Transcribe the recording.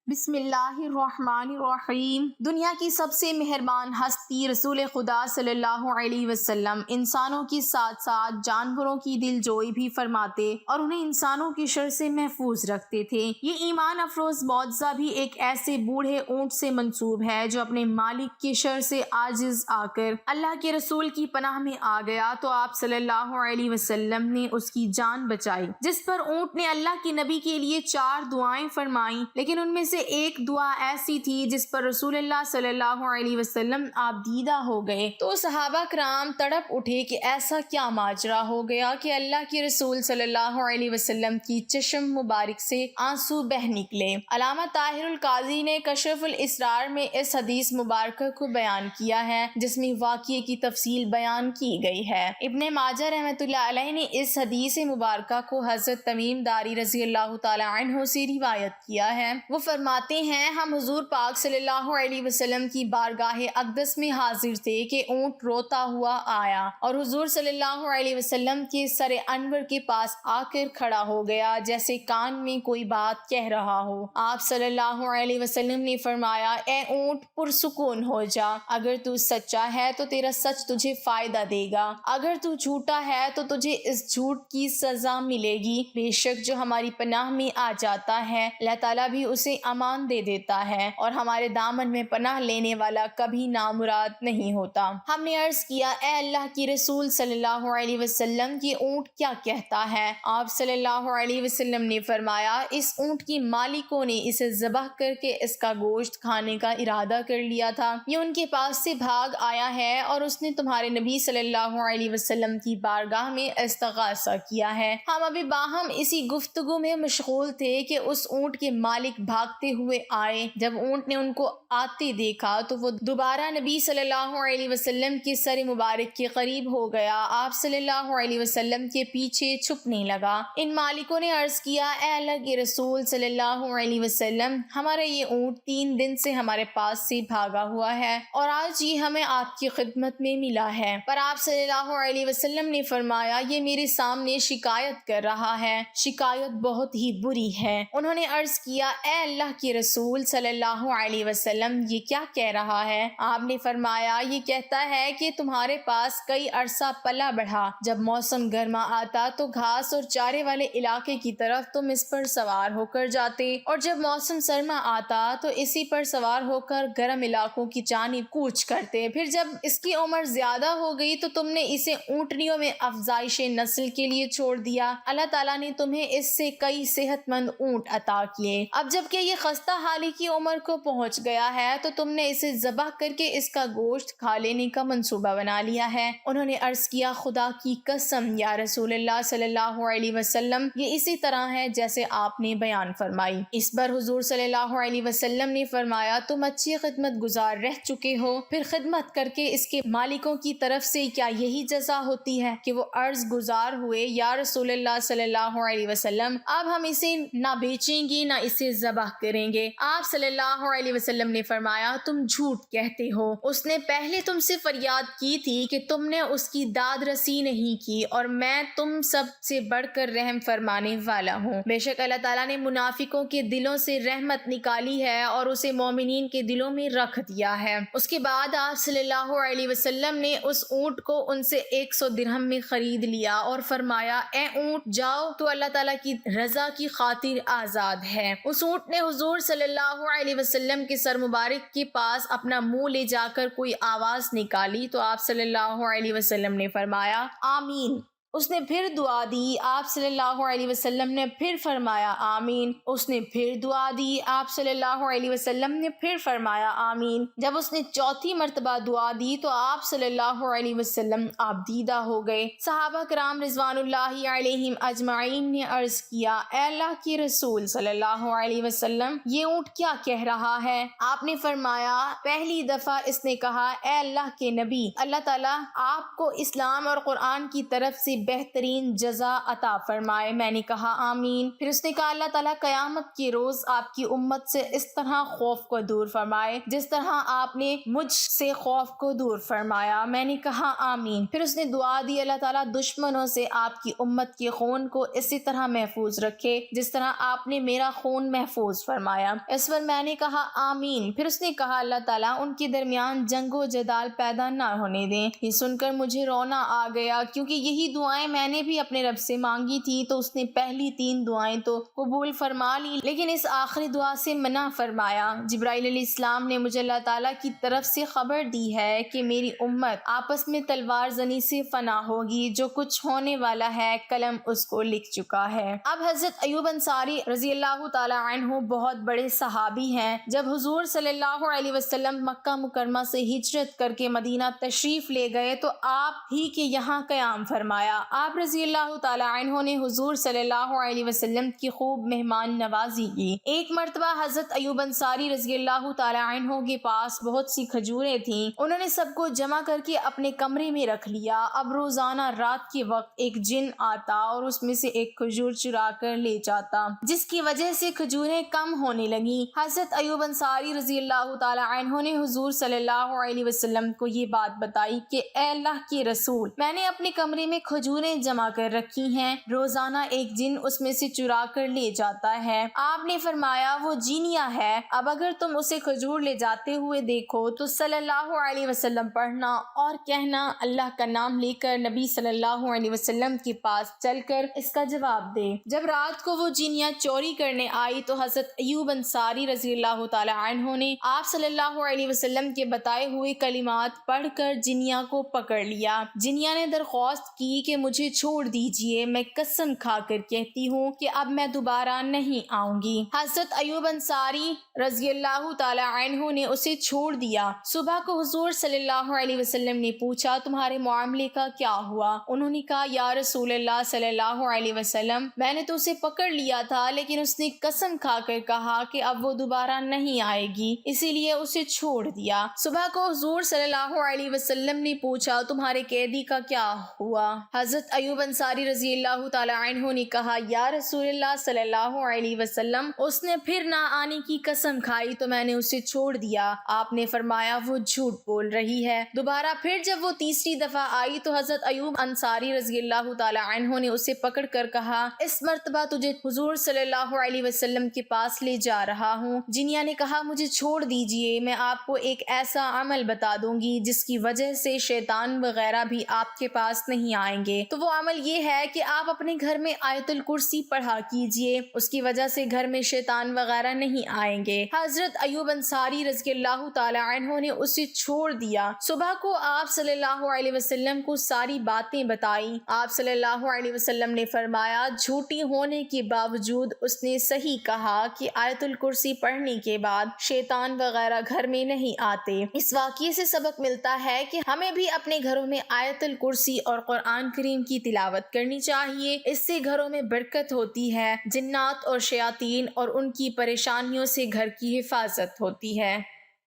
بسم اللہ الرحمن الرحیم۔ دنیا کی سب سے مہربان ہستی رسول خدا صلی اللہ علیہ وسلم انسانوں کے ساتھ ساتھ جانوروں کی دل جوئی بھی فرماتے اور انہیں انسانوں کی شر سے محفوظ رکھتے تھے۔ یہ ایمان افروز معجزہ بھی ایک ایسے بوڑھے اونٹ سے منسوب ہے جو اپنے مالک کی شر سے عاجز آ کر اللہ کے رسول کی پناہ میں آ گیا تو آپ صلی اللہ علیہ وسلم نے اس کی جان بچائی، جس پر اونٹ نے اللہ کے نبی کے لیے 4 دعائیں فرمائیں، لیکن ان میں سے ایک دعا ایسی تھی جس پر رسول اللہ صلی اللہ علیہ وسلم آپ دیدہ ہو گئے تو صحابہ کرام تڑپ اٹھے کہ ایسا کیا ماجرا ہو گیا کہ اللہ کے رسول صلی اللہ علیہ وسلم کی چشم مبارک سے آنسو بہ نکلے۔ علامہ طاہر القاضی نے کشف الاسرار میں اس حدیث مبارکہ کو بیان کیا ہے جس میں واقعے کی تفصیل بیان کی گئی ہے۔ ابن ماجہ رحمۃ اللہ علیہ نے اس حدیث مبارکہ کو حضرت تمیم داری رضی اللہ تعالی عنہ سے روایت کیا ہے۔ وہ فرماتے ہیں ہم حضور پاک صلی اللہ علیہ وسلم کی بارگاہ اقدس میں حاضر تھے کہ اونٹ روتا ہوا آیا اور حضور صلی اللہ علیہ وسلم کے سر انور کے پاس آ کر کھڑا ہو گیا جیسے کان میں کوئی بات کہہ رہا ہو۔ آپ صلی اللہ علیہ وسلم نے فرمایا، اے اونٹ پرسکون ہو جا، اگر تو سچا ہے تو تیرا سچ تجھے فائدہ دے گا، اگر تو جھوٹا ہے تو تجھے اس جھوٹ کی سزا ملے گی۔ بے شک جو ہماری پناہ میں آ جاتا ہے اللہ تعالیٰ بھی اسے امان دے دیتا ہے اور ہمارے دامن میں پناہ لینے والا کبھی نامراد نہیں ہوتا۔ ہم نے عرض کیا، اے اللہ کی رسول صلی اللہ علیہ وسلم یہ اونٹ کیا کہتا ہے؟ آپ صلی اللہ علیہ وسلم نے فرمایا، اس اونٹ کی مالکوں نے اسے ذبح کر کے اس کا گوشت کھانے کا ارادہ کر لیا تھا، یہ ان کے پاس سے بھاگ آیا ہے اور اس نے تمہارے نبی صلی اللہ علیہ وسلم کی بارگاہ میں استغاثہ کیا ہے۔ ہم ابھی باہم اسی گفتگو میں مشغول تھے کہ اس اونٹ کے مالک بھاگتے ہوئے آئے۔ جب اونٹ نے ان کو آتے دیکھا تو وہ دوبارہ نبی صلی اللہ علیہ وسلم کے سر مبارک کے قریب ہو گیا، آپ صلی اللہ علیہ وسلم کے پیچھے چھپنے لگا۔ ان مالکوں نے عرض کیا، اے اللہ کے رسول صلی اللہ علیہ وسلم ہمارا یہ اونٹ 3 دن سے ہمارے پاس سے بھاگا ہوا ہے اور آج یہ ہمیں آپ کی خدمت میں ملا ہے، پر آپ صلی اللہ علیہ وسلم نے فرمایا یہ میرے سامنے شکایت کر رہا ہے، شکایت بہت ہی بری ہے۔ انہوں نے عرض کیا، اے اللہ کے رسول صلی اللہ علیہ وسلم یہ کیا کہہ رہا ہے؟ آپ نے فرمایا یہ کہتا ہے کہ تمہارے پاس کئی عرصہ پلا بڑھا، جب موسم گرما آتا تو گھاس اور چارے والے علاقے کی طرف تم اس پر سوار ہو کر جاتے اور جب موسم سرما آتا تو اسی پر سوار ہو کر گرم علاقوں کی جانب کوچ کرتے، پھر جب اس کی عمر زیادہ ہو گئی تو تم نے اسے اونٹنیوں میں افزائش نسل کے لیے چھوڑ دیا، اللہ تعالیٰ نے تمہیں اس سے کئی صحت مند اونٹ عطا کیے، اب جب کہ یہ خستہ حالی کی عمر کو پہنچ گیا ہے تو تم نے اسے ذبح کر کے اس کا گوشت کھا لینے کا منصوبہ بنا لیا ہے۔ انہوں نے عرض کیا، خدا کی قسم یا رسول اللہ صلی اللہ علیہ وسلم یہ اسی طرح ہے جیسے آپ نے بیان فرمائی۔ اس پر حضور صلی اللہ علیہ وسلم نے فرمایا، تم اچھی خدمت گزار رہ چکے ہو، پھر خدمت کر کے اس کے مالکوں کی طرف سے کیا یہی جزا ہوتی ہے کہ وہ عرض گزار ہوئے، یا رسول اللہ صلی اللہ علیہ وسلم اب ہم اسے نہ بیچیں گے نہ اسے ذبح کریں گے۔ آپ صلی اللہ علیہ وسلم نے فرمایا، تم جھوٹ کہتے ہو، اس نے پہلے تم سے فریاد کی تھی کہ تم نے اس کی داد رسی نہیں کی اور میں تم سب سے بڑھ کر رحم فرمانے والا ہوں۔ بے شک اللہ تعالیٰ نے منافقوں کے دلوں سے رحمت نکالی ہے اور اسے مومنین کے دلوں میں رکھ دیا ہے۔ اس کے بعد آپ صلی اللہ علیہ وسلم نے اس اونٹ کو ان سے 100 درہم میں خرید لیا اور فرمایا، اے اونٹ جاؤ تو اللہ تعالیٰ کی رضا کی خاطر آزاد ہے۔ اس اونٹ نے حضور صلی اللہ علیہ وسلم کے سر مبارک کے پاس اپنا منہ لے جا کر کوئی آواز نکالی تو آپ صلی اللہ علیہ وسلم نے فرمایا، آمین۔ اس نے پھر دعا دی، آپ صلی اللہ علیہ وسلم نے پھر فرمایا، آمین۔ اس نے پھر دعا دی، آپ صلی اللہ علیہ وسلم نے پھر فرمایا، آمین۔ جب اس نے 4تھی مرتبہ دعا دی تو آپ صلی اللہ علیہ وسلم آپ دیدہ ہو گئے۔ صحابہ کرام رضوان اللہ علیہم اجمعین نے عرض کیا، اے اللہ کی رسول صلی اللہ علیہ وسلم یہ اونٹ کیا کہہ رہا ہے؟ آپ نے فرمایا، پہلی دفعہ اس نے کہا، اے اللہ کے نبی اللہ تعالیٰ آپ کو اسلام اور قرآن کی طرف سے بہترین جزا عطا فرمائے۔ میں نے کہا آمین۔ پھر اس نے کہا اللہ تعالیٰ قیامت کے روز آپ کی امت سے اس طرح خوف کو دور فرمائے جس طرح آپ نے مجھ سے خوف کو دور فرمایا۔ میں نے کہا آمین۔ پھر اس نے دعا دی اللہ تعالیٰ دشمنوں سے آپ کی امت کے خون کو اسی طرح محفوظ رکھے جس طرح آپ نے میرا خون محفوظ فرمایا۔ اس پر میں نے کہا آمین۔ پھر اس نے کہا اللہ تعالیٰ ان کے درمیان جنگ و جدال پیدا نہ ہونے دیں۔ یہ سن کر مجھے رونا آ گیا کیونکہ یہی دعائیں میں نے بھی اپنے رب سے مانگی تھی، تو اس نے پہلی 3 دعائیں تو قبول فرما لی لیکن اس آخری دعا سے منع فرمایا۔ جبرائیل علیہ السلام نے مجھے اللہ تعالیٰ کی طرف سے خبر دی ہے کہ میری امت آپس میں تلوار زنی سے فنا ہوگی، جو کچھ ہونے والا ہے قلم اس کو لکھ چکا ہے۔ اب حضرت ایوب انصاری رضی اللہ تعالی عنہ بہت بڑے صحابی ہیں۔ جب حضور صلی اللہ علیہ وسلم مکہ مکرمہ سے ہجرت کر کے مدینہ تشریف لے گئے تو آپ ہی کے یہاں قیام فرمایا۔ آپ رضی اللہ تعالی عنہ نے حضور صلی اللہ علیہ وسلم کی خوب مہمان نوازی کی۔ ایک مرتبہ حضرت ایوب انصاری رضی اللہ تعالی عنہ کے پاس بہت سی کھجوریں تھیں، انہوں نے سب کو جمع کر کے اپنے کمرے میں رکھ لیا۔ اب روزانہ رات کے وقت ایک جن آتا اور اس میں سے ایک کھجور چرا کر لے جاتا، جس کی وجہ سے کھجوریں کم ہونے لگیں۔ حضرت ایوب انصاری رضی اللہ تعالی عنہ نے حضور صلی اللہ علیہ وسلم کو یہ بات بتائی کہ اے اللہ کے رسول، میں نے اپنے کمرے میں کھجوریں جمع کر رکھی ہیں، روزانہ ایک جن اس میں سے چرا کر لے جاتا ہے۔ آپ نے فرمایا وہ جینیا ہے، اب اگر تم اسے کھجور لے جاتے ہوئے دیکھو تو صلی اللہ علیہ وسلم پڑھنا اور کہنا اللہ کا نام لے کر نبی صلی اللہ علیہ وسلم کے پاس چل کر اس کا جواب دے۔ جب رات کو وہ جینیا چوری کرنے آئی تو حضرت ایوب انصاری رضی اللہ تعالی عنہ نے آپ صلی اللہ علیہ وسلم کے بتائے ہوئے کلمات پڑھ کر جینیا کو پکڑ لیا۔ جینیا نے درخواست کی کہ مجھے چھوڑ دیجئے، میں قسم کھا کر کہتی ہوں کہ اب میں دوبارہ نہیں آؤں گی۔ حضرت ایوب انصاری رضی اللہ تعالی عنہ نے اسے چھوڑ دیا۔ صبح کو حضور صلی اللہ علیہ وسلم نے پوچھا تمہارے معاملے کا کیا ہوا؟ انہوں نے کہا یا رسول اللہ صلی اللہ علیہ وسلم، میں نے تو اسے پکڑ لیا تھا لیکن اس نے قسم کھا کر کہا کہ اب وہ دوبارہ نہیں آئے گی، اسی لیے اسے چھوڑ دیا۔ صبح کو حضور صلی اللہ علیہ وسلم نے پوچھا تمہارے قیدی کا کیا ہوا؟ حضرت ایوب انصاری رضی اللہ تعالی عنہ نے کہا یا رسول اللہ صلی اللہ علیہ وسلم، اس نے پھر نہ آنے کی قسم کھائی تو میں نے اسے چھوڑ دیا۔ آپ نے فرمایا وہ جھوٹ بول رہی ہے۔ دوبارہ پھر جب وہ تیسری دفعہ آئی تو حضرت ایوب انصاری رضی اللہ تعالی عنہ نے اسے پکڑ کر کہا اس مرتبہ تجھے حضور صلی اللہ علیہ وسلم کے پاس لے جا رہا ہوں۔ جینیا نے کہا مجھے چھوڑ دیجئے، میں آپ کو ایک ایسا عمل بتا دوں گی جس کی وجہ سے شیطان وغیرہ بھی آپ کے پاس نہیں آئیں گے۔ تو وہ عمل یہ ہے کہ آپ اپنے گھر میں آیت الکرسی پڑھا کیجئے، اس کی وجہ سے گھر میں شیطان وغیرہ نہیں آئیں گے۔ حضرت ایوب انصاری رضی اللہ تعالی عنہ نے اسے چھوڑ دیا۔ صبح کو آپ صلی اللہ علیہ وسلم کو ساری باتیں بتائیں۔ آپ صلی اللہ علیہ وسلم نے فرمایا جھوٹی ہونے کے باوجود اس نے صحیح کہا کہ آیت الکرسی پڑھنے کے بعد شیطان وغیرہ گھر میں نہیں آتے۔ اس واقعے سے سبق ملتا ہے کہ ہمیں بھی اپنے گھروں میں آیت الکرسی اور قرآن کریم کی تلاوت کرنی چاہیے، اس سے گھروں میں برکت ہوتی ہے، جنات اور شیاطین اور ان کی پریشانیوں سے گھر کی حفاظت ہوتی ہے۔